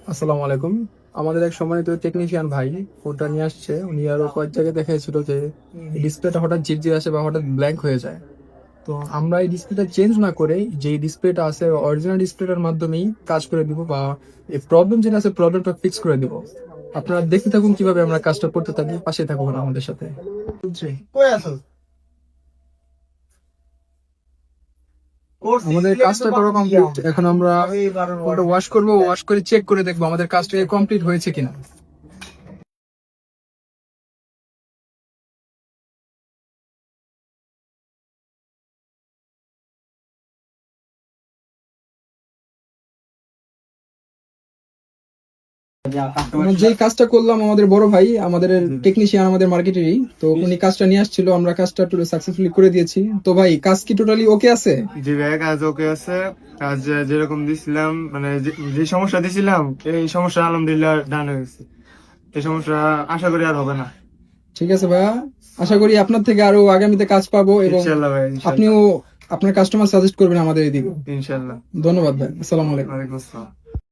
আসসালামু আলাইকুম। আমাদের এক সম্মানিত টেকনিশিয়ান ভাই ফোনটা নিয়ে আসছে। উনি আরো কয়েক জায়গায় দেখাইছিল যে ডিসপ্লেটা হঠাৎ ঝিরঝির আসে বা হঠাৎ ব্ল্যাঙ্ক হয়ে যায়। তো আমরা এই ডিসপ্লেটা চেঞ্জ না করে যে ডিসপ্লেটা আছে অরিজিনাল ডিসপ্লেটার মাধ্যমেই কাজ করে দিব বা এই প্রবলেম যেটা আছে প্রবলেমটা ফিক্স করে দিব। আপনারা দেখতে থাকুন কিভাবে আমরা কাজটা করতে থাকি, পাশে থাকুন আমাদের সাথে। আমাদের কাজটা করা কমপ্লিট। এখন আমরা ফোনটা ওয়াশ করব, ওয়াশ করে চেক করে দেখবো আমাদের কাজটা কমপ্লিট হয়েছে কিনা। আমরা যে কাজটা করলাম আমাদের বড় ভাই, আমাদের টেকনিশিয়ান, আমাদের মার্কেটেরই, তো উনি কাজটা নিয়ে আসছিল, আমরা কাজটা সাকসেসফুলি করে দিয়েছি। তো ভাই কাজ কি টোটালি ওকে আছে? জি ভাই, কাজ ওকে আছে। কাজ যেরকম দিছিলাম, মানে যে সমস্যা দিছিলাম, এই সমস্যা আলহামদুলিল্লাহ ডান হয়ে গেছে। এই সমস্যা আশা করি আর হবে না। ঠিক আছে ভাইয়া, আশা করি আপনার থেকে আরো আগামীতে কাজ পাবো এবং ইনশাল্লাহ ভাই, ইনশাল্লাহ। আপনিও আপনার কাস্টমার সাজেস্ট করবেন আমাদের এদিকে। ইনশাল্লাহ। ধন্যবাদ ভাই, আসসালামু আলাইকুম। ওয়ালাইকুম আসসালাম।